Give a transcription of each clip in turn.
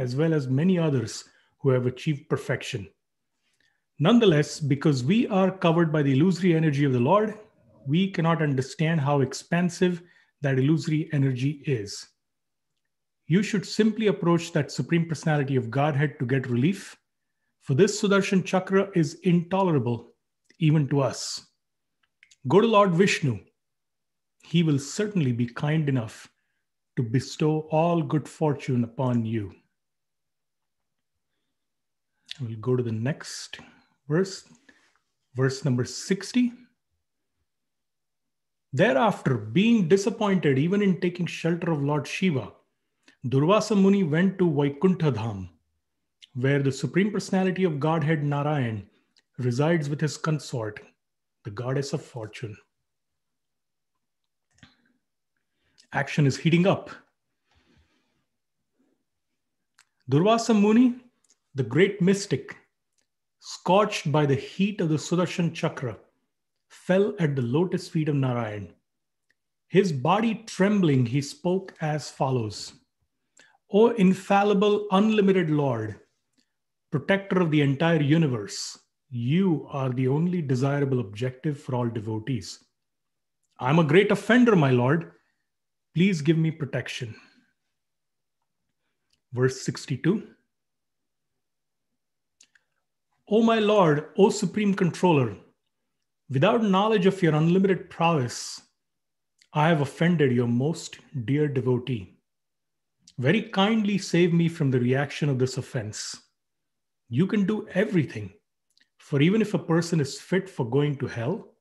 as well as many others who have achieved perfection. Nonetheless, because we are covered by the illusory energy of the Lord, we cannot understand how expansive that illusory energy is. You should simply approach that Supreme Personality of Godhead to get relief, for this Sudarshan Chakra is intolerable even to us. Go to Lord Vishnu. He will certainly be kind enough to bestow all good fortune upon you. We'll go to the next verse, verse number 60. Thereafter, being disappointed even in taking shelter of Lord Shiva, Durvasa Muni went to Vaikuntha Dham, where the Supreme Personality of Godhead Narayan resides with his consort, the goddess of fortune. Action is heating up. Durvasa Muni, the great mystic, scorched by the heat of the Sudarshan Chakra, fell at the lotus feet of Narayan. His body trembling, he spoke as follows: O infallible, unlimited Lord, protector of the entire universe, you are the only desirable objective for all devotees. I am a great offender, my Lord. Please give me protection. Verse 62. O my Lord, O Supreme Controller, without knowledge of your unlimited prowess, I have offended your most dear devotee. Very kindly save me from the reaction of this offense. You can do everything, for even if a person is fit for going to hell,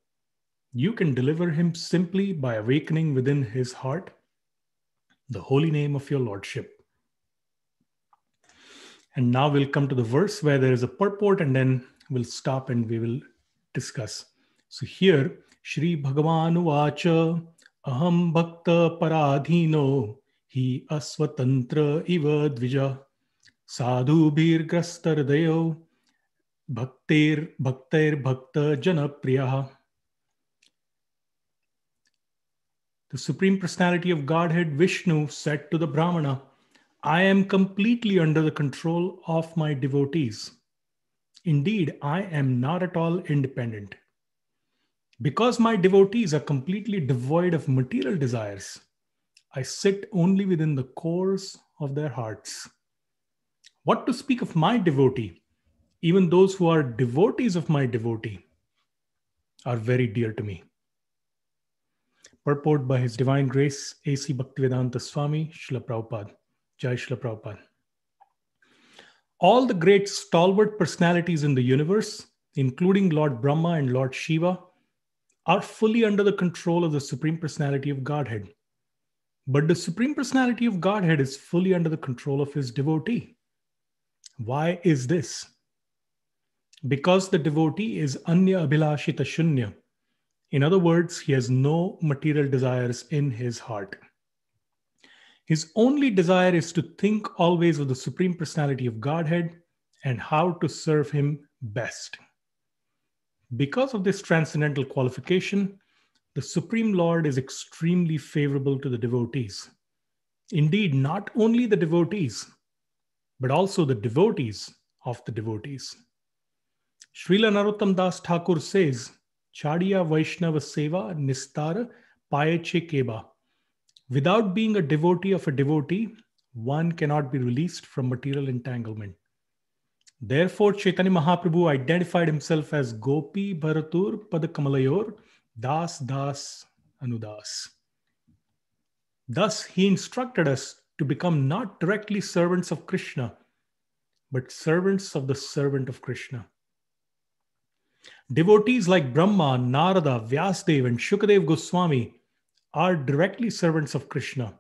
you can deliver him simply by awakening within his heart the holy name of your Lordship. And now we'll come to the verse where there is a purport, and then we'll stop and we will discuss. So here, Shri Bhagavan Vacha Aham Bhakta Paradhino Hi Asvatantra Iva Dvija Sadhu Bir Grastar Dayo Bhaktir Bhakta Jana Priyaha. The Supreme Personality of Godhead Vishnu said to the Brahmana, I am completely under the control of my devotees. Indeed, I am not at all independent. Because my devotees are completely devoid of material desires, I sit only within the cores of their hearts. What to speak of my devotee? Even those who are devotees of my devotee are very dear to me. Purport by His Divine Grace, A.C. Bhaktivedanta Swami, Srila Prabhupada. Jai Srila Prabhupada. All the great stalwart personalities in the universe, including Lord Brahma and Lord Shiva, are fully under the control of the Supreme Personality of Godhead. But the Supreme Personality of Godhead is fully under the control of his devotee. Why is this? Because the devotee is Anya Abhilashita Shunya. In other words, he has no material desires in his heart. His only desire is to think always of the Supreme Personality of Godhead and how to serve him best. Because of this transcendental qualification, the Supreme Lord is extremely favorable to the devotees. Indeed, not only the devotees, but also the devotees of the devotees. Srila Narottam Das Thakur says, Chadiya Vaishnava Seva Nistara Payeche Keba. Without being a devotee of a devotee, one cannot be released from material entanglement. Therefore, Chaitanya Mahaprabhu identified himself as Gopi Bharatur Padakamalayur Das Das Anudas. Thus, he instructed us to become not directly servants of Krishna, but servants of the servant of Krishna. Devotees like Brahma, Narada, Vyasdev, and Shukadev Goswami are directly servants of Krishna.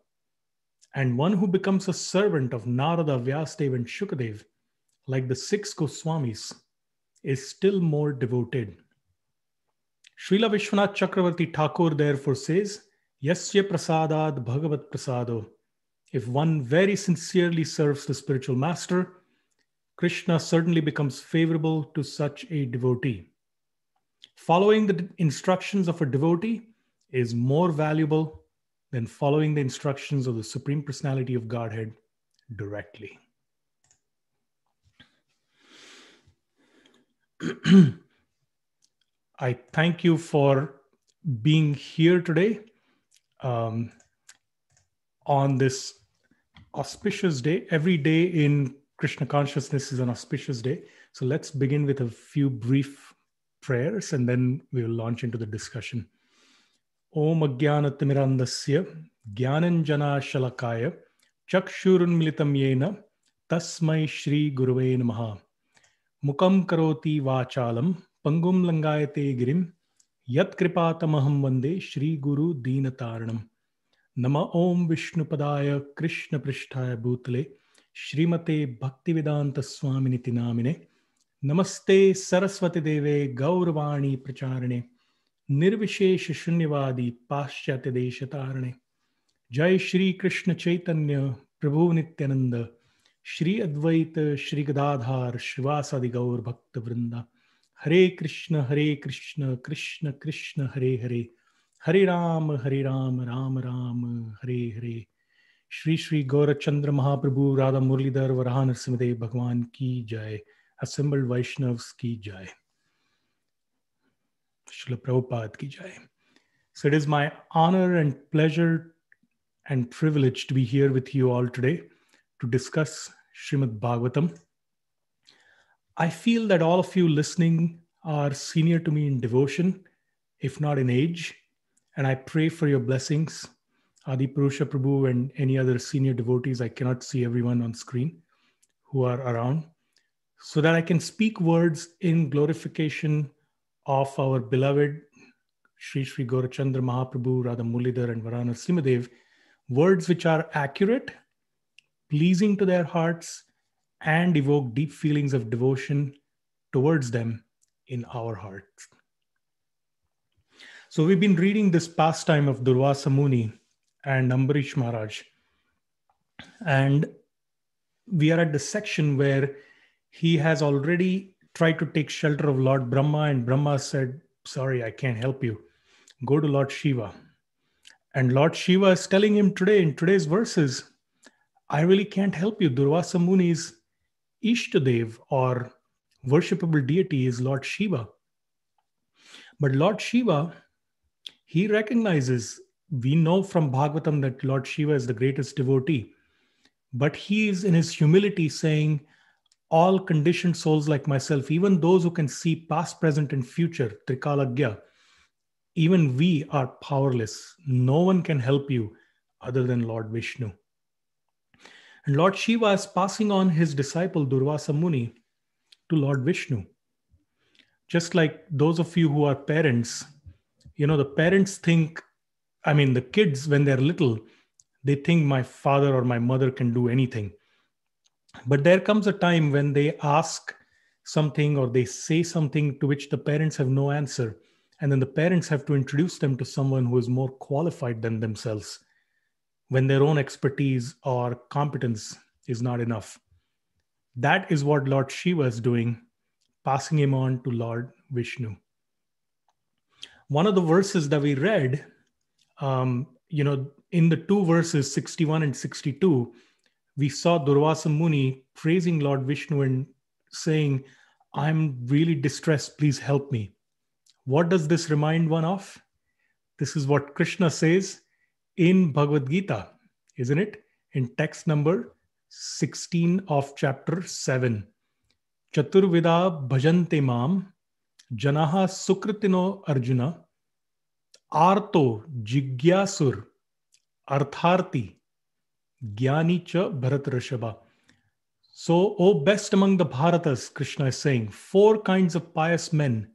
And one who becomes a servant of Narada, Vyasdev, and Shukadev, like the 6 Goswamis, is still more devoted. Srila Vishwanath Chakravarti Thakur therefore says, Yasya prasadad bhagavat prasado. If one very sincerely serves the spiritual master, Krishna certainly becomes favorable to such a devotee. Following the instructions of a devotee is more valuable than following the instructions of the Supreme Personality of Godhead directly. I thank you for being here today on this auspicious day. Every day in Krishna consciousness is an auspicious day. So let's begin with a few brief prayers and then we will launch into the discussion. Om Ajnanatirmirandasya Jnananjana Shalakaya Chakshurunmilitam Yena Tasmai Shri Guruve Namaha Mukam Karoti Vachalam Pangum Langayate Girim Yat Kripatamaham Vande Shri Guru Deenataranam Nama Om Vishnupadaya Krishna Prishtaya Bhutale Srimate Bhaktivedanta Swaminiti Namine Namaste Saraswati Deve Gauravani Pracharane Nirvishesh Shunyavadi Paschatya Deshatarane Jai Shri Krishna Chaitanya Prabhu Nityananda Shri Advaita Shri Gadadhar Shivasadi Gaur Bhakta Vrinda Hare Krishna Krishna Krishna Hare Hare Hare Ram Ram Ram Hare Hare Shri Shri Gaurachandra Mahaprabhu Radha Murlidhar Varaha Nrsimhadev Bhagwan Ki Jai Assembled Vaishnavas Ki Jai Srila Prabhupada Ki Jai. So it is my honor and pleasure and privilege to be here with you all today to discuss Srimad Bhagavatam. I feel that all of you listening are senior to me in devotion, if not in age, and I pray for your blessings. Adi Purusha Prabhu and any other senior devotees, I cannot see everyone on screen who are around, so that I can speak words in glorification of our beloved Sri Sri Gaurachandra Mahaprabhu, Radha Murlidhar and Varaha Nrsimhadev, words which are accurate, pleasing to their hearts, and evoke deep feelings of devotion towards them in our hearts. So we've been reading this pastime of Durvasa Muni and Ambarish Maharaj. And we are at the section where he has already tried to take shelter of Lord Brahma, and Brahma said, sorry, I can't help you. Go to Lord Shiva. And Lord Shiva is telling him today, in today's verses, I really can't help you. Durvasa Muni's Ishtadev or worshipable deity is Lord Shiva. But Lord Shiva, he recognizes, we know from Bhagavatam that Lord Shiva is the greatest devotee, but he is in his humility saying, all conditioned souls like myself, even those who can see past, present, and future, Trikalagya, even we are powerless. No one can help you other than Lord Vishnu. And Lord Shiva is passing on his disciple Durvasa Muni to Lord Vishnu. Just like those of you who are parents, the parents think, the kids, when they're little, they think my father or my mother can do anything. But there comes a time when they ask something or they say something to which the parents have no answer. And then the parents have to introduce them to someone who is more qualified than themselves when their own expertise or competence is not enough. That is what Lord Shiva is doing, passing him on to Lord Vishnu. One of the verses that we read, in the two verses, 61 and 62, we saw Durvasa Muni praising Lord Vishnu and saying, I'm really distressed, please help me. What does this remind one of? This is what Krishna says in Bhagavad Gita, isn't it? In text number 16 of chapter 7. Chaturvida bhajante mam janaha sukritino arjuna arto jigyasur artharti Jnani cha Bharat Rishabha. So, O best among the Bharatas, Krishna is saying, 4 kinds of pious men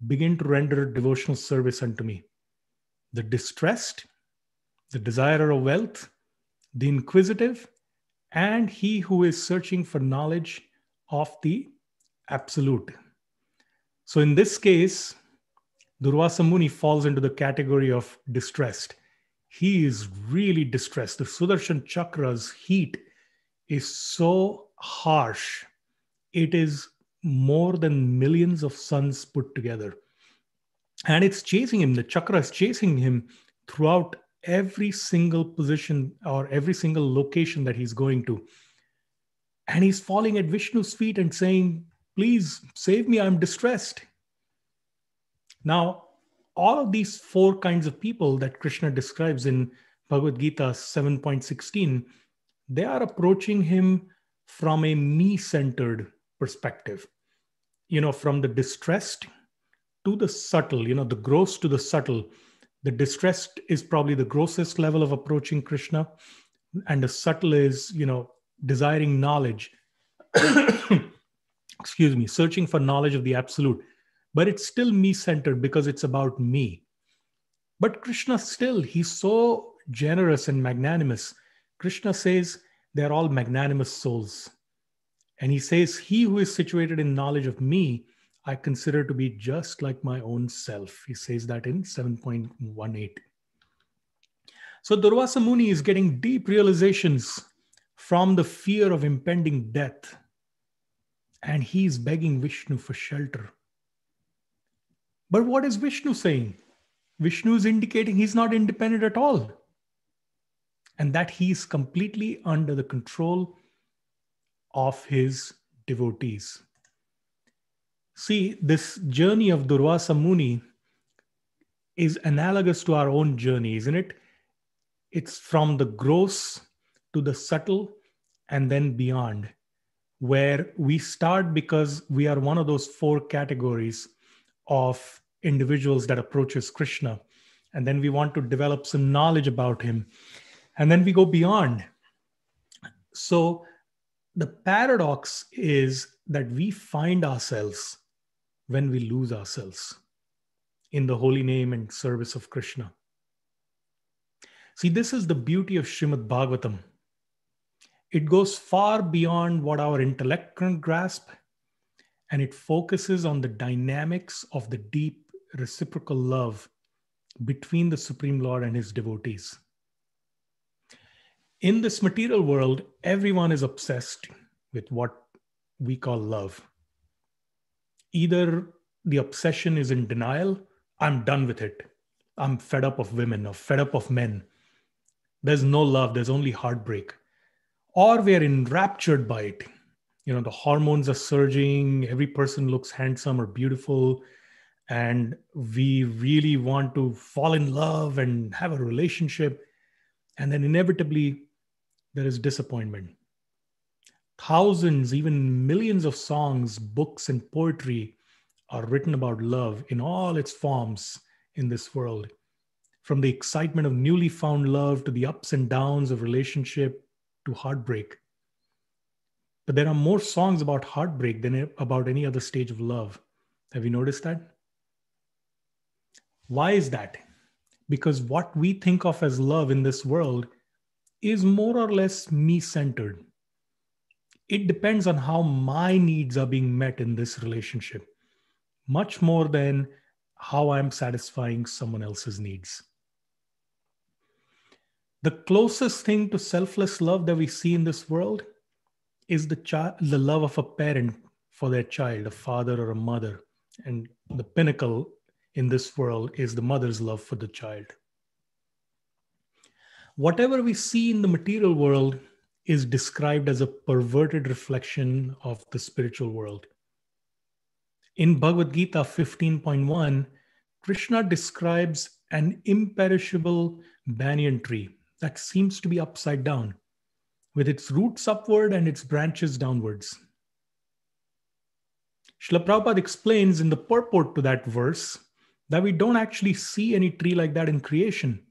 begin to render devotional service unto me. The distressed, the desirer of wealth, the inquisitive, and he who is searching for knowledge of the absolute. So in this case, Durvasa Muni falls into the category of distressed. He is really distressed. The Sudarshan Chakra's heat is so harsh. It is more than millions of suns put together. And it's chasing him. The chakra is chasing him throughout every single position or every single location that he's going to. And he's falling at Vishnu's feet and saying, Please save me, I'm distressed. Now, all of these four kinds of people that Krishna describes in Bhagavad Gita 7.16, they are approaching him from a me-centered perspective. From the distressed to the subtle, the gross to the subtle. The distressed is probably the grossest level of approaching Krishna, and the subtle is, desiring knowledge. Excuse me, searching for knowledge of the absolute. But it's still me-centered because it's about me. But Krishna still, he's so generous and magnanimous. Krishna says they're all magnanimous souls. And he says, he who is situated in knowledge of me, I consider to be just like my own self. He says that in 7.18. So Durvasa Muni is getting deep realizations from the fear of impending death. And he's begging Vishnu for shelter. But what is Vishnu saying? Vishnu is indicating he's not independent at all. And that he's completely under the control of his devotees. See, this journey of Durvasa Muni is analogous to our own journey, isn't it? It's from the gross to the subtle and then beyond, where we start because we are one of those four categories of individuals that approaches Krishna. And then we want to develop some knowledge about him. And then we go beyond. So the paradox is that we find ourselves when we lose ourselves in the holy name and service of Krishna. See, this is the beauty of Srimad Bhagavatam. It goes far beyond what our intellect can grasp, and it focuses on the dynamics of the deep reciprocal love between the Supreme Lord and his devotees. In this material world, everyone is obsessed with what we call love. Either the obsession is in denial, I'm done with it. I'm fed up of women or fed up of men. There's no love, there's only heartbreak. Or we're enraptured by it. The hormones are surging, every person looks handsome or beautiful, and we really want to fall in love and have a relationship. And then inevitably, there is disappointment. Thousands, even millions of songs, books, and poetry are written about love in all its forms in this world. From the excitement of newly found love to the ups and downs of relationship to heartbreak. But there are more songs about heartbreak than about any other stage of love. Have you noticed that? Why is that? Because what we think of as love in this world is more or less me-centered. It depends on how my needs are being met in this relationship, much more than how I'm satisfying someone else's needs. The closest thing to selfless love that we see in this world is the love of a parent for their child, a father or a mother. And the pinnacle in this world is the mother's love for the child. Whatever we see in the material world is described as a perverted reflection of the spiritual world. In Bhagavad Gita 15.1, Krishna describes an imperishable banyan tree that seems to be upside down, with its roots upward and its branches downwards. Srila Prabhupada explains in the purport to that verse that we don't actually see any tree like that in creation.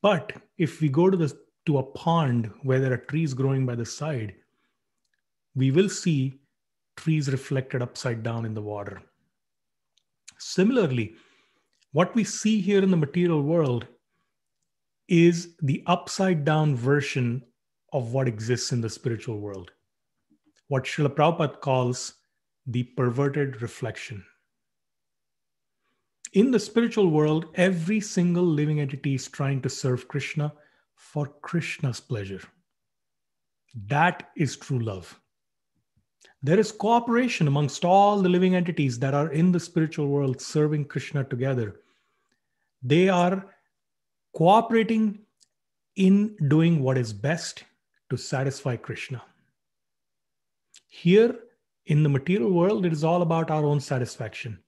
But if we go to a pond where there are trees growing by the side, we will see trees reflected upside down in the water. Similarly, what we see here in the material world is the upside down version of what exists in the spiritual world. What Srila Prabhupada calls the perverted reflection. In the spiritual world, every single living entity is trying to serve Krishna for Krishna's pleasure. That is true love. There is cooperation amongst all the living entities that are in the spiritual world serving Krishna together. They are cooperating in doing what is best to satisfy Krishna. Here, In the material world, it is all about our own satisfaction.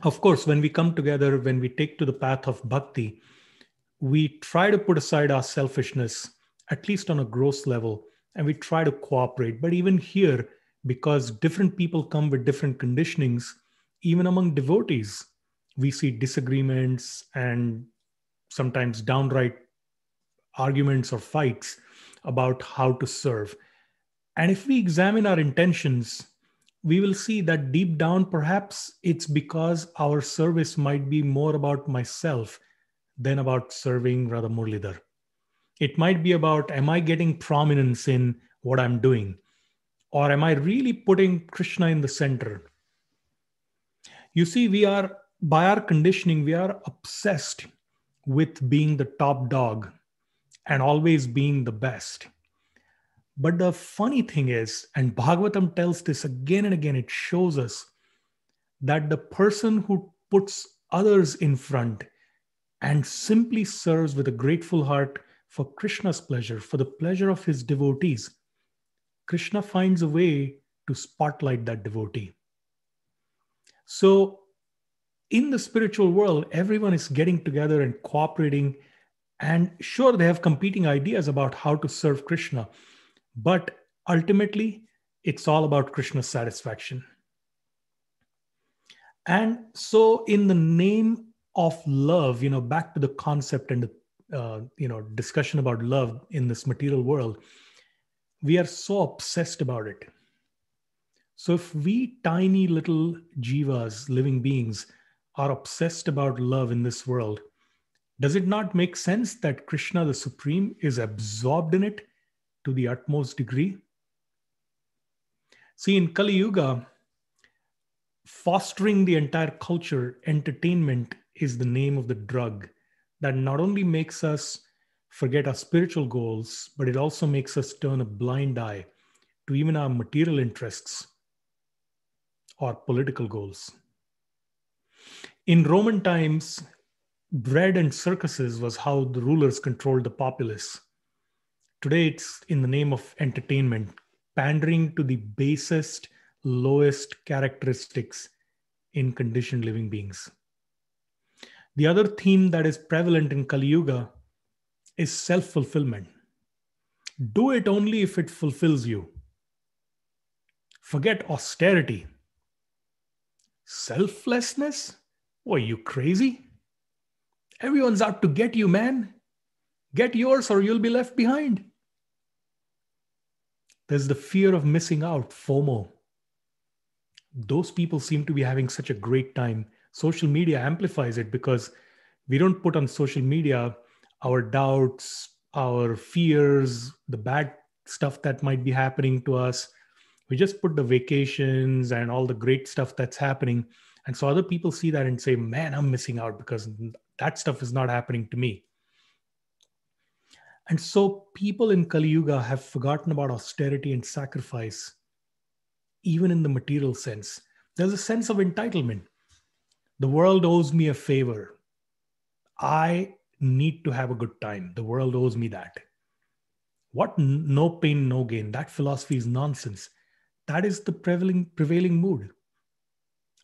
Of course, when we come together, when we take to the path of bhakti, we try to put aside our selfishness, at least on a gross level, and we try to cooperate. But even here, because different people come with different conditionings, even among devotees, we see disagreements and sometimes downright arguments or fights about how to serve. And if we examine our intentions, we will see that deep down, perhaps it's because our service might be more about myself than about serving Radha Murlidhar. It might be about, am I getting prominence in what I'm doing? Or am I really putting Krishna in the center? You see, by our conditioning, we are obsessed with being the top dog and always being the best. But the funny thing is, and Bhagavatam tells this again and again, it shows us that the person who puts others in front and simply serves with a grateful heart for Krishna's pleasure, for the pleasure of his devotees, Krishna finds a way to spotlight that devotee. So, in the spiritual world, everyone is getting together and cooperating. And sure, they have competing ideas about how to serve Krishna. But ultimately, it's all about Krishna's satisfaction. And so, in the name of love, back to the concept and the discussion about love in this material world, we are so obsessed about it. So, if we tiny little jivas, living beings, are obsessed about love in this world, does it not make sense that Krishna, the Supreme, is absorbed in it to the utmost degree? See, in Kali Yuga, fostering the entire culture, entertainment is the name of the drug that not only makes us forget our spiritual goals, but it also makes us turn a blind eye to even our material interests or political goals. In Roman times, bread and circuses was how the rulers controlled the populace. Today, it's in the name of entertainment, pandering to the basest, lowest characteristics in conditioned living beings. The other theme that is prevalent in Kali Yuga is self-fulfillment. Do it only if it fulfills you. Forget austerity. Selflessness? What, are you crazy? Everyone's out to get you, man. Get yours or you'll be left behind. There's the fear of missing out, FOMO. Those people seem to be having such a great time. Social media amplifies it because we don't put on social media our doubts, our fears, the bad stuff that might be happening to us. We just put the vacations and all the great stuff that's happening. And so other people see that and say, man, I'm missing out because that stuff is not happening to me. And so people in Kali Yuga have forgotten about austerity and sacrifice, even in the material sense. There's a sense of entitlement. The world owes me a favor. I need to have a good time. The world owes me that. What no pain, no gain? That philosophy is nonsense. That is the prevailing mood.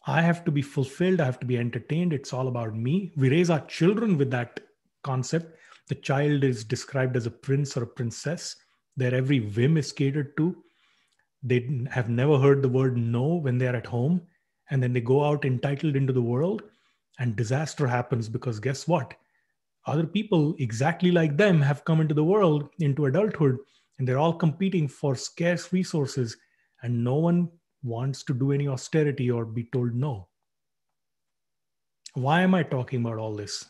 I have to be fulfilled. I have to be entertained. It's all about me. We raise our children with that concept. The child is described as a prince or a princess. Their every whim is catered to. They have never heard the word no when they're at home. And then they go out entitled into the world and disaster happens because guess what? Other people exactly like them have come into the world, into adulthood, and they're all competing for scarce resources and no one wants to do any austerity or be told no. Why am I talking about all this?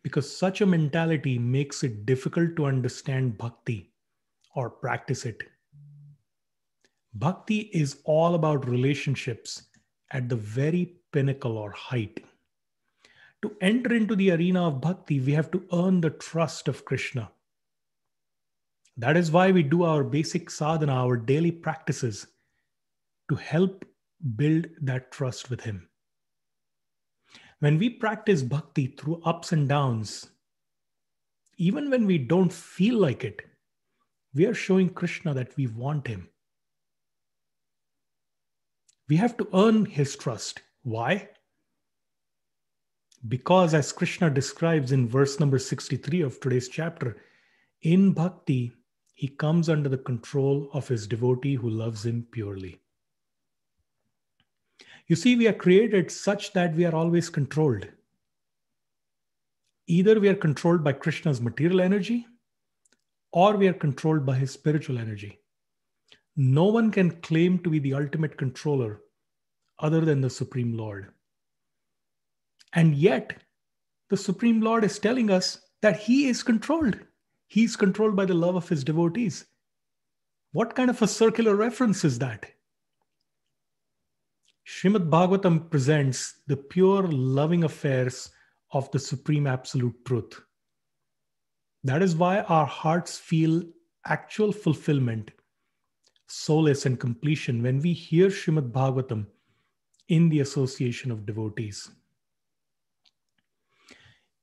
Because such a mentality makes it difficult to understand bhakti or practice it. Bhakti is all about relationships at the very pinnacle or height. To enter into the arena of bhakti, we have to earn the trust of Krishna. That is why we do our basic sadhana, our daily practices, to help build that trust with him. When we practice bhakti through ups and downs, even when we don't feel like it, we are showing Krishna that we want him. We have to earn his trust. Why? Because as Krishna describes in verse number 63 of today's chapter, in Bhakti, he comes under the control of his devotee who loves him purely. You see, we are created such that we are always controlled. Either we are controlled by Krishna's material energy or we are controlled by his spiritual energy. No one can claim to be the ultimate controller other than the Supreme Lord. And yet, the Supreme Lord is telling us that he is controlled. He's controlled by the love of his devotees. What kind of a circular reference is that? Srimad Bhagavatam presents the pure loving affairs of the Supreme Absolute Truth. That is why our hearts feel actual fulfillment, solace, and completion when we hear Srimad Bhagavatam in the association of devotees.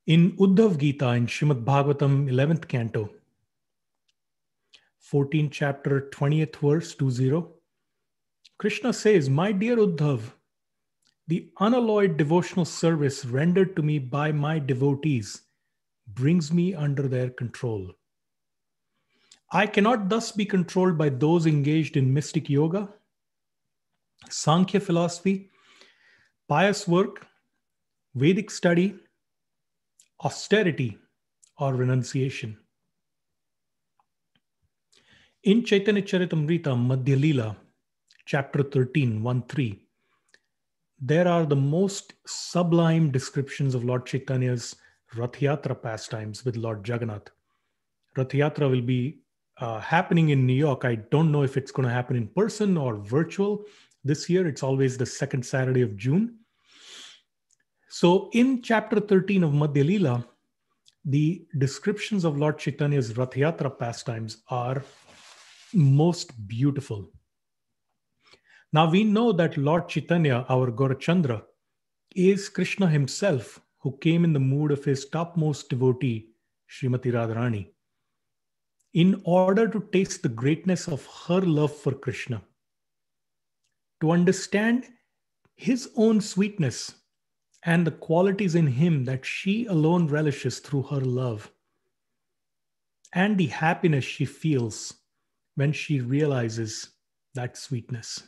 In Uddhav Gita, in Srimad Bhagavatam, 11th canto, 14th chapter, 20th verse, 20, Krishna says, "My dear Uddhav, the unalloyed devotional service rendered to me by my devotees brings me under their control. I cannot thus be controlled by those engaged in mystic yoga, Sankhya philosophy, pious work, Vedic study, austerity, or renunciation." In Chaitanya Charitamrita, Madhya Leela, chapter 13, 1-3, there are the most sublime descriptions of Lord Chaitanya's Rath Yatra pastimes with Lord Jagannath. Rath Yatra will be happening in New York. I don't know if it's going to happen in person or virtual. This year, it's always the second Saturday of June. So in chapter 13 of Madhya Leela, the descriptions of Lord Chaitanya's Rath Yatra pastimes are most beautiful. Now we know that Lord Chaitanya, our Gaurachandra, is Krishna himself, who came in the mood of his topmost devotee, Srimati Radharani, in order to taste the greatness of her love for Krishna, to understand his own sweetness and the qualities in him that she alone relishes through her love, and the happiness she feels when she realizes that sweetness.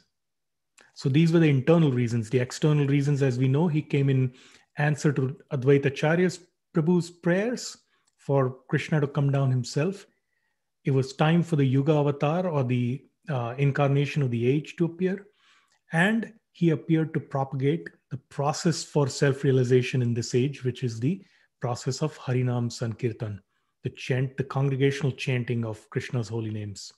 So these were the internal reasons. The external reasons, as we know, he came in answer to Advaita Acharya's Prabhu's prayers for Krishna to come down himself. It was time for the Yuga avatar, or the incarnation of the age, to appear. And he appeared to propagate the process for self-realization in this age, which is the process of Harinam Sankirtan, the congregational chanting of Krishna's holy names.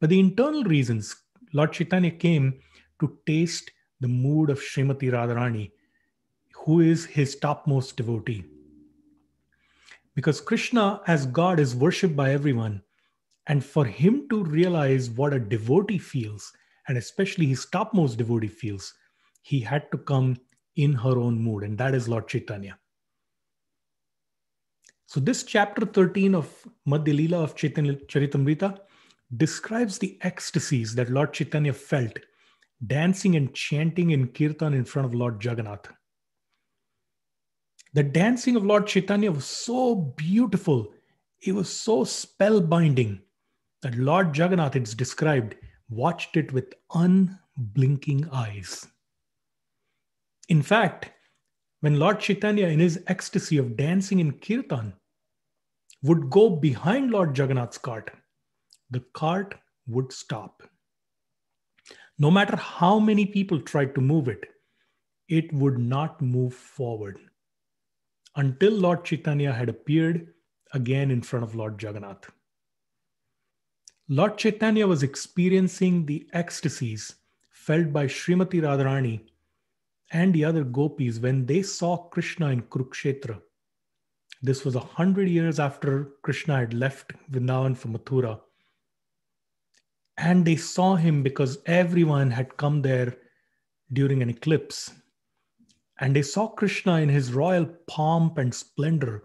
But the internal reasons, Lord Chaitanya came to taste the mood of Srimati Radharani, who is his topmost devotee. Because Krishna as God is worshipped by everyone, and for him to realize what a devotee feels, and especially his topmost devotee feels, he had to come in her own mood, and that is Lord Chaitanya. So this chapter 13 of Madhya Leela of Chaitanya Charitamrita describes the ecstasies that Lord Chaitanya felt dancing and chanting in kirtan in front of Lord Jagannath. The dancing of Lord Chaitanya was so beautiful, it was so spellbinding, that Lord Jagannath, it's described, watched it with unblinking eyes. In fact, when Lord Chaitanya, in his ecstasy of dancing in kirtan, would go behind Lord Jagannath's cart, the cart would stop. No matter how many people tried to move it, it would not move forward until Lord Chaitanya had appeared again in front of Lord Jagannath. Lord Chaitanya was experiencing the ecstasies felt by Srimati Radharani and the other gopis when they saw Krishna in Kurukshetra. This was 100 years after Krishna had left Vrindavan for Mathura. And they saw him because everyone had come there during an eclipse. And they saw Krishna in his royal pomp and splendor.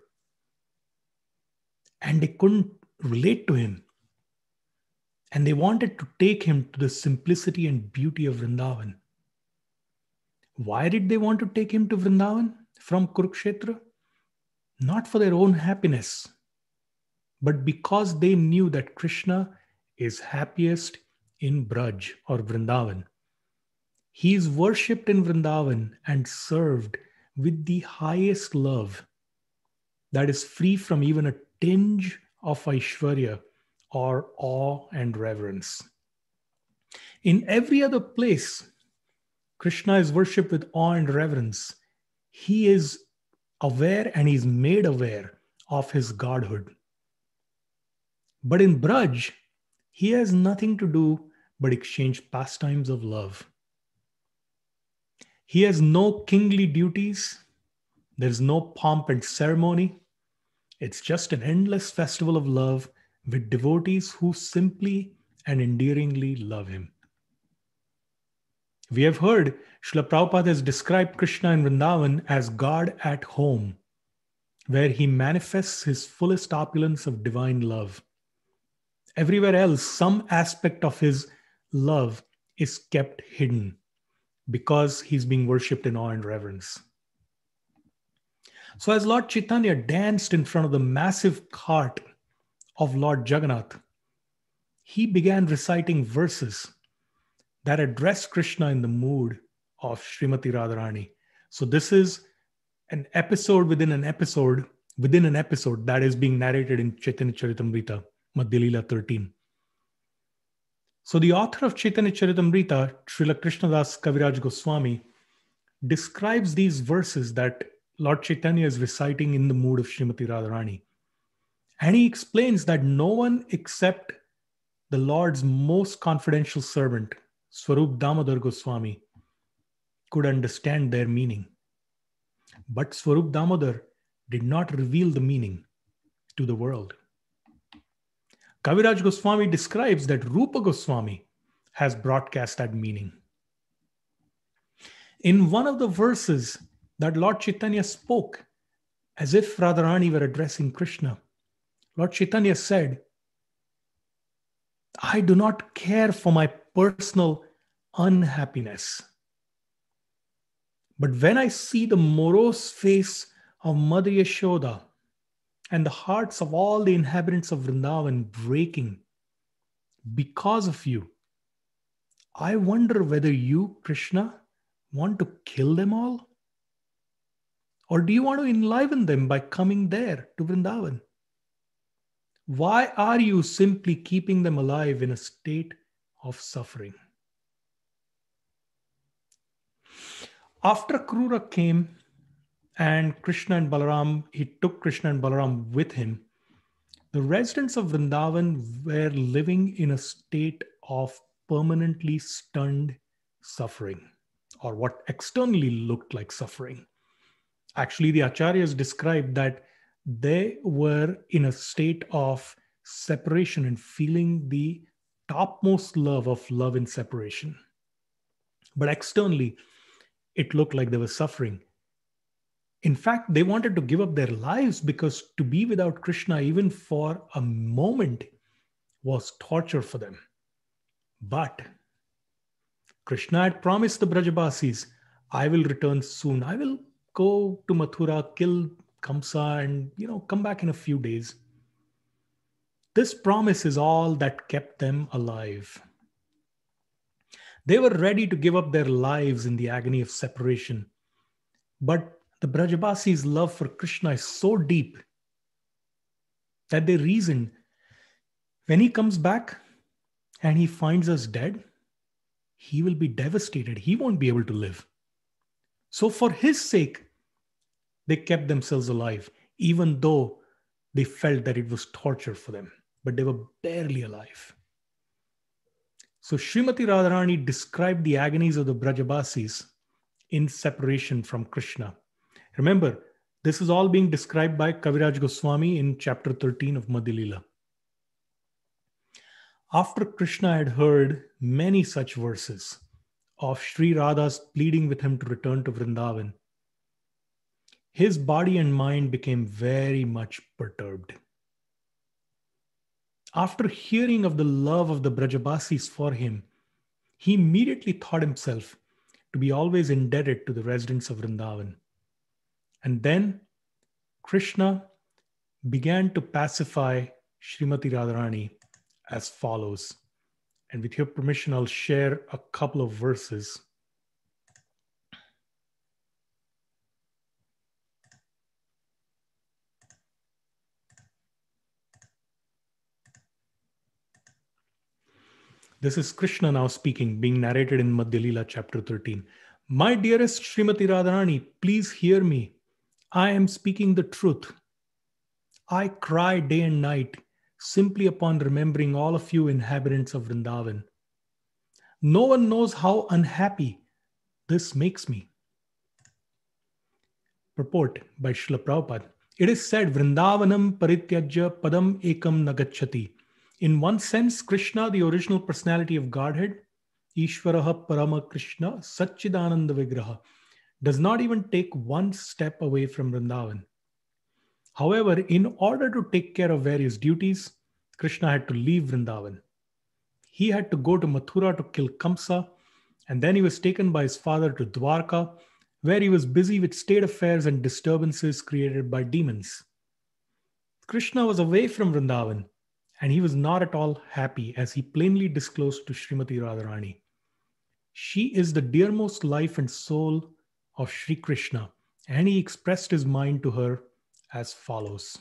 And they couldn't relate to him. And they wanted to take him to the simplicity and beauty of Vrindavan. Why did they want to take him to Vrindavan from Kurukshetra? Not for their own happiness, but because they knew that Krishna is happiest in Braj or Vrindavan. He is worshipped in Vrindavan and served with the highest love that is free from even a tinge of Aishwarya or awe and reverence. In every other place, Krishna is worshipped with awe and reverence. He is aware and he's made aware of his godhood. But in Braj, he has nothing to do but exchange pastimes of love. He has no kingly duties. There's no pomp and ceremony. It's just an endless festival of love with devotees who simply and endearingly love him. We have heard Srila Prabhupada has described Krishna in Vrindavan as God at home, where he manifests his fullest opulence of divine love. Everywhere else, some aspect of his love is kept hidden because he's being worshipped in awe and reverence. So as Lord Chaitanya danced in front of the massive cart of Lord Jagannath, he began reciting verses that address Krishna in the mood of Srimati Radharani. So this is an episode within an episode that is being narrated in Chaitanya Charitamrita, Madhya Leela 13. So the author of Chaitanya Charitamrita, Srila Krishnadas Kaviraj Goswami, describes these verses that Lord Chaitanya is reciting in the mood of Srimati Radharani. And he explains that no one except the Lord's most confidential servant, Swarup Damodar Goswami, could understand their meaning. But Swarup Damodar did not reveal the meaning to the world. Kaviraj Goswami describes that Rupa Goswami has broadcast that meaning. In one of the verses that Lord Chaitanya spoke, as if Radharani were addressing Krishna, Lord Chaitanya said, I do not care for my personal unhappiness. But when I see the morose face of Mother Yashoda and the hearts of all the inhabitants of Vrindavan breaking because of you, I wonder whether you, Krishna, want to kill them all? Or do you want to enliven them by coming there to Vrindavan? Why are you simply keeping them alive in a state of suffering? After Krura came and Krishna and Balaram, he took Krishna and Balaram with him, the residents of Vrindavan were living in a state of permanently stunned suffering, or what externally looked like suffering. Actually, the Acharyas described that they were in a state of separation and feeling the topmost love of love in separation. But externally, it looked like they were suffering. In fact, they wanted to give up their lives because to be without Krishna, even for a moment, was torture for them. But Krishna had promised the Brajabasis, I will return soon. I will go to Mathura, kill Kamsa, and come back in a few days. This promise is all that kept them alive. They were ready to give up their lives in the agony of separation. But the Brajabasis' love for Krishna is so deep that they reasoned, when he comes back and he finds us dead, he will be devastated. He won't be able to live. So for his sake, they kept themselves alive, even though they felt that it was torture for them, but they were barely alive. So Srimati Radharani described the agonies of the Brajabasis in separation from Krishna. Remember, this is all being described by Kaviraj Goswami in chapter 13 of Madhya Leela. After Krishna had heard many such verses of Sri Radha's pleading with him to return to Vrindavan, his body and mind became very much perturbed. After hearing of the love of the Brajabasis for him, he immediately thought himself to be always indebted to the residents of Vrindavan. And then Krishna began to pacify Srimati Radharani as follows. And with your permission, I'll share a couple of verses. This is Krishna now speaking, being narrated in Madhya Leela chapter 13. My dearest Srimati Radharani, please hear me. I am speaking the truth. I cry day and night simply upon remembering all of you inhabitants of Vrindavan. No one knows how unhappy this makes me. Purport by Srila Prabhupada. It is said, Vrindavanam parityajya padam ekam nagachati. In one sense, Krishna, the original personality of Godhead, Ishvaraha Parama Krishna, Satchidananda Vigraha, does not even take one step away from Vrindavan. However, in order to take care of various duties, Krishna had to leave Vrindavan. He had to go to Mathura to kill Kamsa, and then he was taken by his father to Dwarka, where he was busy with state affairs and disturbances created by demons. Krishna was away from Vrindavan, and he was not at all happy, as he plainly disclosed to Srimati Radharani. She is the dearmost life and soul of Sri Krishna, and he expressed his mind to her as follows.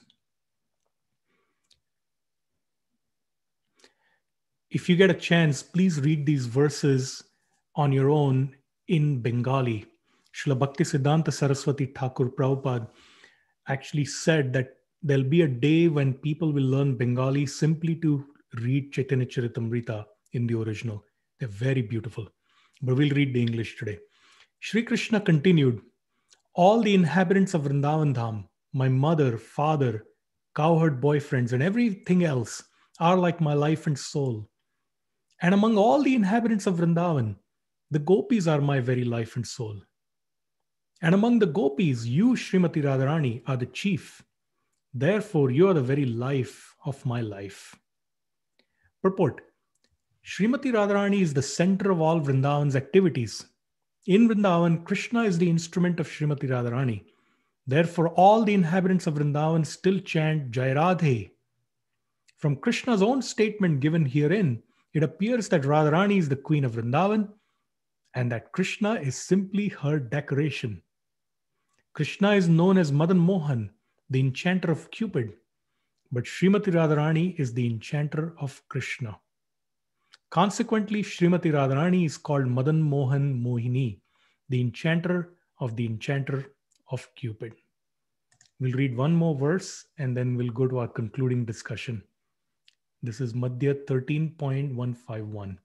If you get a chance, please read these verses on your own in Bengali. Srila Bhakti Siddhanta Saraswati Thakur Prabhupada actually said that there'll be a day when people will learn Bengali simply to read Chaitanya Charitamrita in the original. They're very beautiful. But we'll read the English today. Sri Krishna continued, all the inhabitants of Vrindavan Dham, my mother, father, cowherd boyfriends, and everything else are like my life and soul. And among all the inhabitants of Vrindavan, the gopis are my very life and soul. And among the gopis, you, Srimati Radharani, are the chief. Therefore, you are the very life of my life. Purport. Srimati Radharani is the center of all Vrindavan's activities. In Vrindavan, Krishna is the instrument of Srimati Radharani. Therefore, all the inhabitants of Vrindavan still chant Jai Radhe. From Krishna's own statement given herein, it appears that Radharani is the queen of Vrindavan and that Krishna is simply her decoration. Krishna is known as Madan Mohan, the enchanter of Cupid, but Srimati Radharani is the enchanter of Krishna. Consequently, Srimati Radharani is called Madan Mohan Mohini, the enchanter of Cupid. We'll read one more verse and then we'll go to our concluding discussion. This is Madhya 13.151.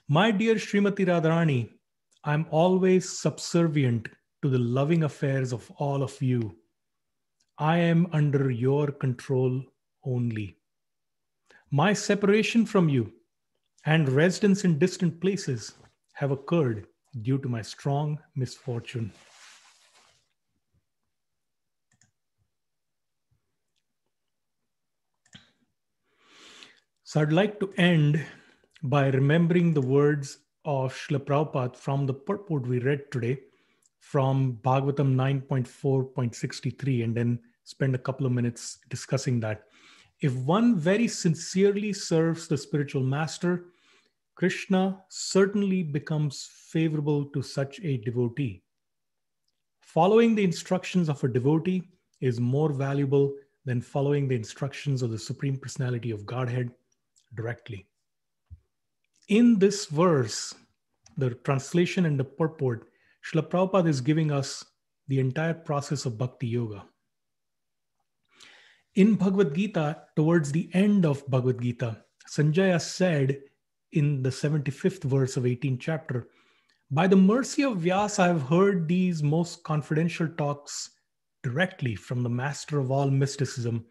My dear Srimati Radharani, I'm always subservient to the loving affairs of all of you. I am under your control only. My separation from you and residence in distant places have occurred due to my strong misfortune. So I'd like to end by remembering the words of Srila Prabhupada from the purport we read today from Bhagavatam 9.4.63 and then spend a couple of minutes discussing that. If one very sincerely serves the spiritual master, Krishna certainly becomes favorable to such a devotee. Following the instructions of a devotee is more valuable than following the instructions of the Supreme Personality of Godhead directly. In this verse, the translation and the purport, Srila Prabhupada is giving us the entire process of Bhakti Yoga. In Bhagavad Gita, towards the end of Bhagavad Gita, Sanjaya said in the 75th verse of 18th chapter, by the mercy of Vyasa, I have heard these most confidential talks directly from the master of all mysticism,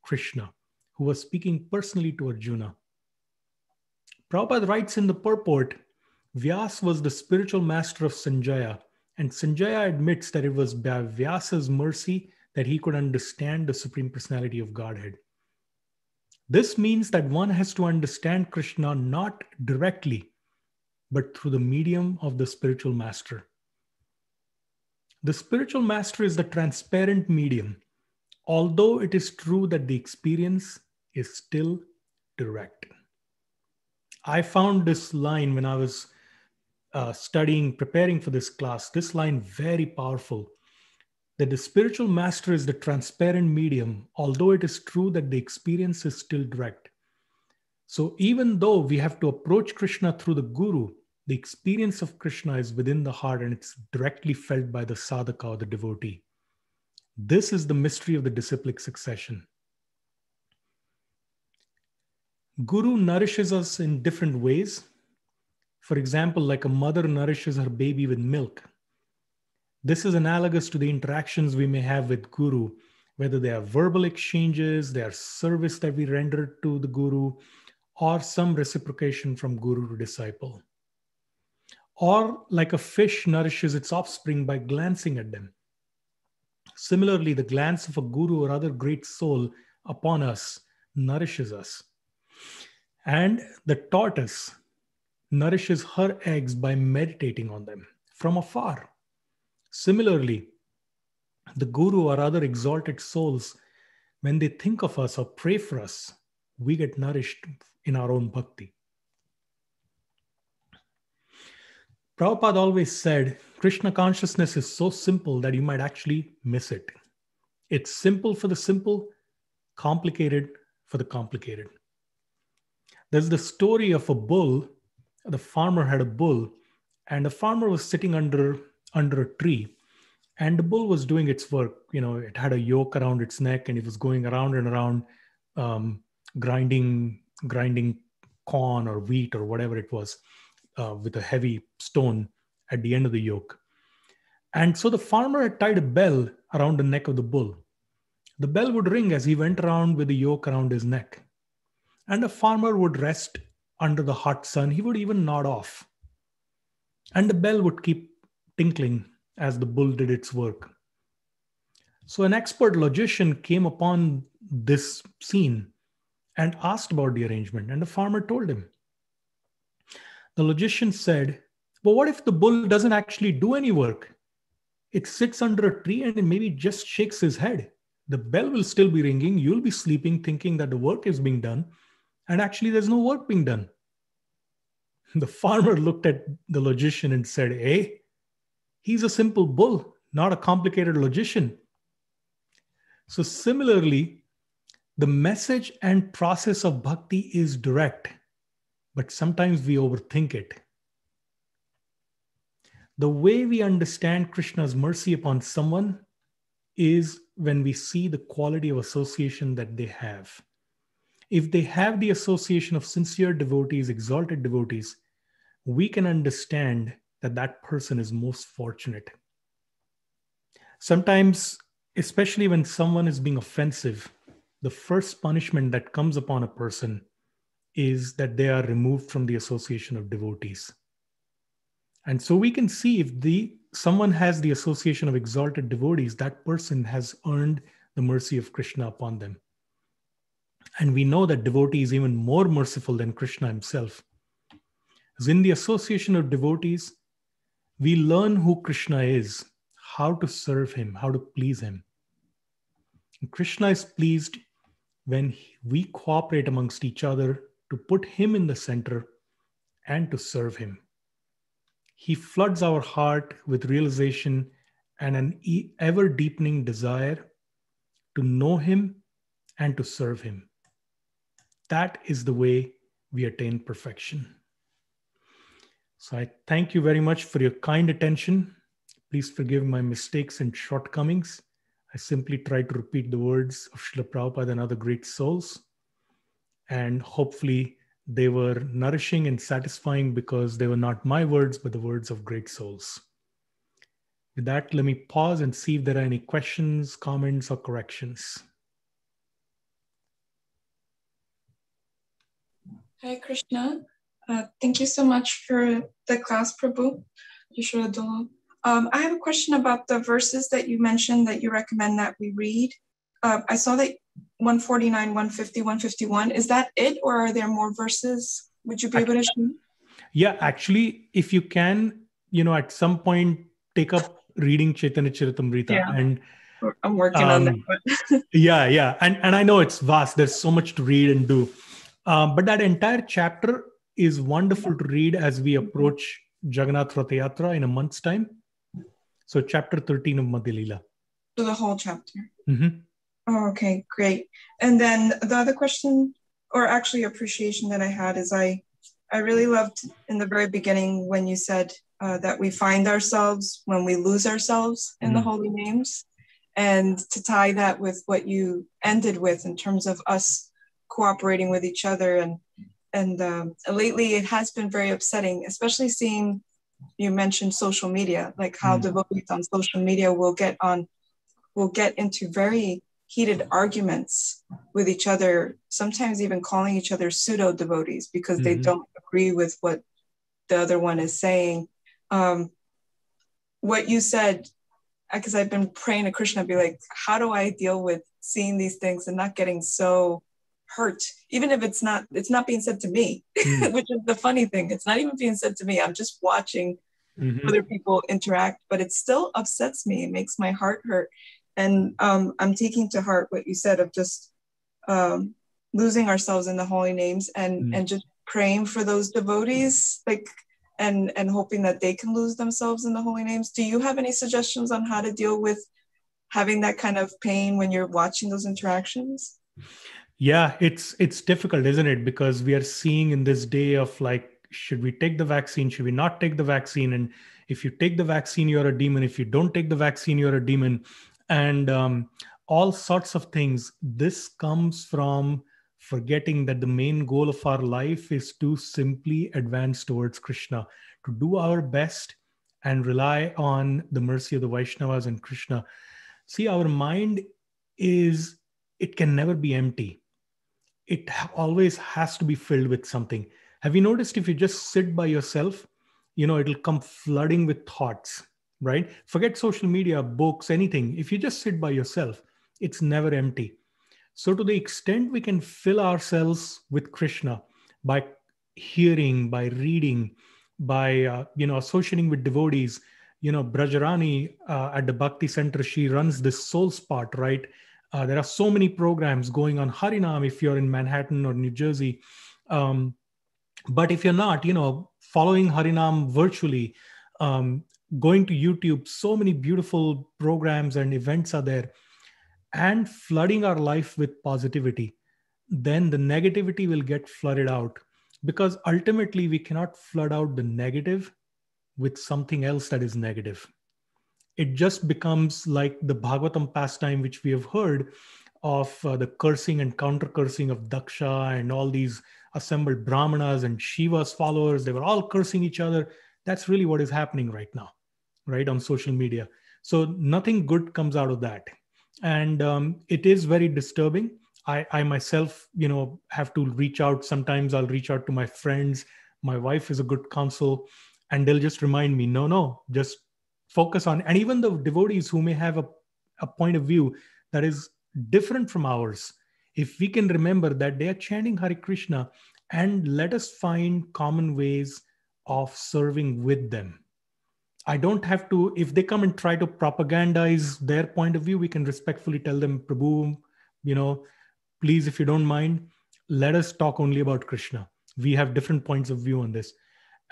Krishna, who was speaking personally to Arjuna. Prabhupada writes in the purport, Vyas was the spiritual master of Sanjaya, and Sanjaya admits that it was by Vyasa's mercy that he could understand the Supreme Personality of Godhead. This means that one has to understand Krishna not directly, but through the medium of the spiritual master. The spiritual master is the transparent medium, although it is true that the experience is still direct. I found this line when I was preparing for this class, this line very powerful, that the spiritual master is the transparent medium, although it is true that the experience is still direct. So even though we have to approach Krishna through the guru, the experience of Krishna is within the heart and it's directly felt by the sadhaka or the devotee. This is the mystery of the disciplic succession. Guru nourishes us in different ways. For example, like a mother nourishes her baby with milk. This is analogous to the interactions we may have with Guru, whether they are verbal exchanges, they are service that we render to the Guru, or some reciprocation from Guru to disciple. Or like a fish nourishes its offspring by glancing at them. Similarly, the glance of a Guru or other great soul upon us nourishes us. And the tortoise nourishes her eggs by meditating on them from afar. Similarly, the Guru or other exalted souls, when they think of us or pray for us, we get nourished in our own bhakti. Prabhupada always said, Krishna consciousness is so simple that you might actually miss it. It's simple for the simple, complicated for the complicated. There's the story of a bull. The farmer had a bull, and the farmer was sitting under a tree, and the bull was doing its work. You know, it had a yoke around its neck, and it was going around and around, grinding corn or wheat or whatever it was, with a heavy stone at the end of the yoke. And so the farmer had tied a bell around the neck of the bull. The bell would ring as he went around with the yoke around his neck. And the farmer would rest under the hot sun. He would even nod off. And the bell would keep tinkling as the bull did its work. So an expert logician came upon this scene and asked about the arrangement. And the farmer told him. The logician said, but what if the bull doesn't actually do any work? It sits under a tree and it maybe just shakes his head. The bell will still be ringing. You'll be sleeping thinking that the work is being done. And actually there's no work being done. The farmer looked at the logician and said, hey, he's a simple bull, not a complicated logician. So similarly, the message and process of bhakti is direct, but sometimes we overthink it. The way we understand Krishna's mercy upon someone is when we see the quality of association that they have. If they have the association of sincere devotees, exalted devotees, we can understand that that person is most fortunate. Sometimes, especially when someone is being offensive, the first punishment that comes upon a person is that they are removed from the association of devotees. And so we can see if someone has the association of exalted devotees, that person has earned the mercy of Krishna upon them. And we know that devotee is even more merciful than Krishna himself. As in the association of devotees, we learn who Krishna is, how to serve him, how to please him. And Krishna is pleased when we cooperate amongst each other to put him in the center and to serve him. He floods our heart with realization and an ever deepening desire to know him and to serve him. That is the way we attain perfection. So I thank you very much for your kind attention. Please forgive my mistakes and shortcomings. I simply tried to repeat the words of Srila Prabhupada and other great souls. And hopefully they were nourishing and satisfying because they were not my words, but the words of great souls. With that, let me pause and see if there are any questions, comments, or corrections. Hi, Krishna. Thank you so much for the class, Prabhu. Yasoda-dulal. I have a question about the verses that you mentioned that you recommend that we read. I saw that 149, 150, 151. Is that it, or are there more verses? Would you be able to share? Yeah, actually, if you can, at some point take up reading Chaitanya Charitamrita. Yeah, And I'm working on that. yeah. And I know it's vast. There's so much to read and do. But that entire chapter is wonderful to read as we approach Jagannath Ratha Yatra in a month's time. So chapter 13 of Madhya Leela. So the whole chapter. Mm-hmm. Oh, okay, great. And then the other question, or actually appreciation that I had is I really loved in the very beginning when you said that we find ourselves when we lose ourselves in the holy names. And to tie that with what you ended with in terms of us cooperating with each other. And lately it has been very upsetting, especially seeing, you mentioned social media, like how devotees on social media will get into very heated arguments with each other, sometimes even calling each other pseudo devotees because they don't agree with what the other one is saying. What you said, because I've been praying to Krishna, be like, how do I deal with seeing these things and not getting so hurt, even if it's not being said to me, which is the funny thing. It's not even being said to me. I'm just watching other people interact, but it still upsets me. It makes my heart hurt. And I'm taking to heart what you said of just losing ourselves in the holy names and just praying for those devotees, like, and hoping that they can lose themselves in the holy names. Do you have any suggestions on how to deal with having that kind of pain when you're watching those interactions? Yeah, it's difficult, isn't it? Because we are seeing in this day of like, should we take the vaccine? Should we not take the vaccine? And if you take the vaccine, you're a demon. If you don't take the vaccine, you're a demon. And all sorts of things. This comes from forgetting that the main goal of our life is to simply advance towards Krishna, to do our best and rely on the mercy of the Vaishnavas and Krishna. See, our mind it can never be empty. It always has to be filled with something. Have you noticed if you just sit by yourself, it'll come flooding with thoughts, right? Forget social media, books, anything. If you just sit by yourself, it's never empty. So to the extent we can fill ourselves with Krishna by hearing, by reading, by associating with devotees. Brajarani at the Bhakti Center, she runs this soul spot, right? There are so many programs going on Harinam if you're in Manhattan or New Jersey. But if you're not, following Harinam virtually, going to YouTube, so many beautiful programs and events are there, and flooding our life with positivity, then the negativity will get flooded out, because ultimately we cannot flood out the negative with something else that is negative. It just becomes like the Bhagavatam pastime, which we have heard of the cursing and counter cursing of Daksha and all these assembled Brahmanas and Shiva's followers. They were all cursing each other. That's really what is happening right now, right, on social media. So nothing good comes out of that. And it is very disturbing. I myself, have to reach out. Sometimes I'll reach out to my friends. My wife is a good counsel, and they'll just remind me, no, just focus on, and even the devotees who may have a point of view that is different from ours, if we can remember that they are chanting Hare Krishna, and let us find common ways of serving with them. I don't have to, if they come and try to propagandize their point of view, we can respectfully tell them, Prabhu, please, if you don't mind, let us talk only about Krishna. We have different points of view on this.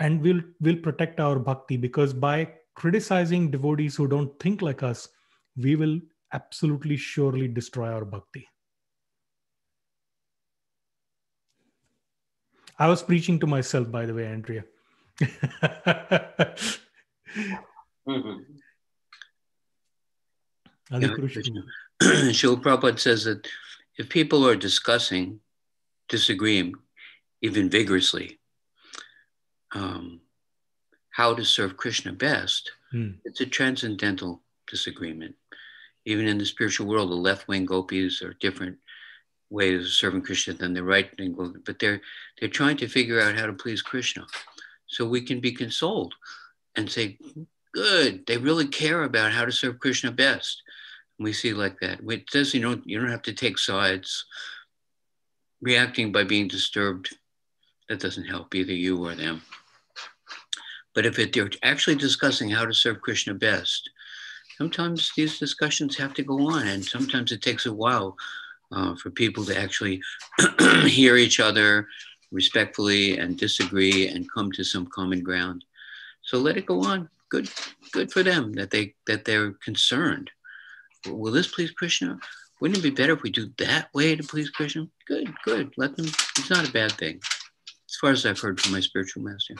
And we'll protect our bhakti, because by criticizing devotees who don't think like us, we will absolutely surely destroy our bhakti. I was preaching to myself, by the way, Andrea. Srila Prabhupada says that if people are disagreeing, even vigorously, how to serve Krishna best, it's a transcendental disagreement. Even in the spiritual world, the left-wing gopis are different ways of serving Krishna than the right-wing gopis, but they're trying to figure out how to please Krishna. So we can be consoled and say, good, they really care about how to serve Krishna best. And we see like that. It says you don't have to take sides. Reacting by being disturbed, that doesn't help either you or them. But if they're actually discussing how to serve Krishna best, sometimes these discussions have to go on, and sometimes it takes a while for people to actually hear each other respectfully and disagree and come to some common ground. So let it go on. Good for them that they're concerned. Will this please Krishna? Wouldn't it be better if we do that way to please Krishna? Good. Let them. It's not a bad thing, as far as I've heard from my spiritual master.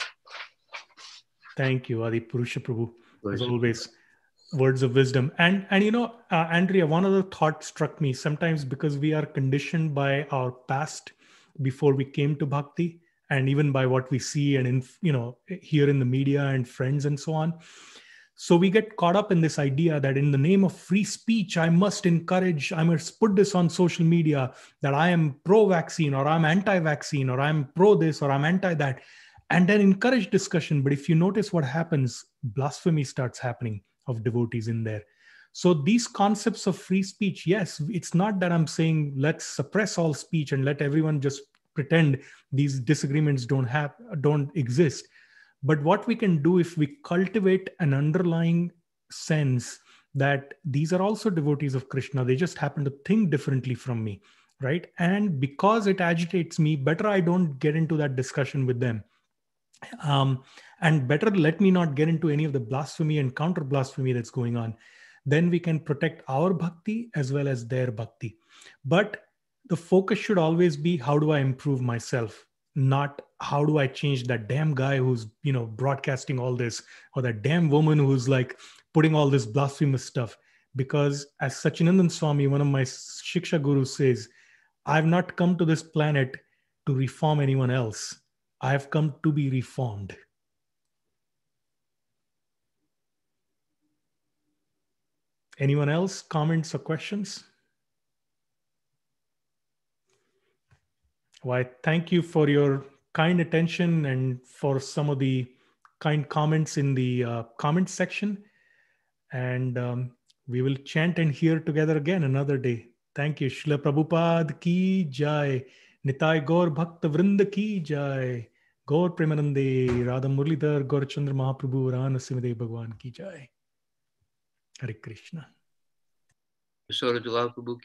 Thank you, Adi Purusha Prabhu, as always. Words of wisdom. And Andrea, one other thought struck me. Sometimes because we are conditioned by our past before we came to Bhakti, and even by what we see and hear in the media and friends and so on. So we get caught up in this idea that in the name of free speech, I must put this on social media that I am pro-vaccine or I'm anti-vaccine or I'm pro this or I'm anti that, and then encourage discussion. But if you notice what happens, blasphemy starts happening of devotees in there. So these concepts of free speech, yes, it's not that I'm saying let's suppress all speech and let everyone just pretend these disagreements don't exist. But what we can do if we cultivate an underlying sense that these are also devotees of Krishna, they just happen to think differently from me, right? And because it agitates me, better I don't get into that discussion with them. And better let me not get into any of the blasphemy and counter blasphemy that's going on. Then we can protect our bhakti as well as their bhakti. But the focus should always be, how do I improve myself? Not how do I change that damn guy who's broadcasting all this, or that damn woman who's like putting all this blasphemous stuff. Because as Sachinandan Swami, one of my Shiksha gurus, says, I've not come to this planet to reform anyone else. I have come to be reformed. Anyone else? Comments or questions? Well, I thank you for your kind attention and for some of the kind comments in the comment section. And we will chant and hear together again another day. Thank you. Srila Prabhupada ki jai. Nitai Gaur Bhakta Vrinda ki jai. Gaur Premanande. Radha Murlidhar Gaurachandra Mahaprabhu Rana Simade Bhagwan ki jai. Hare Krishna. Yasoda-dulal Prabhu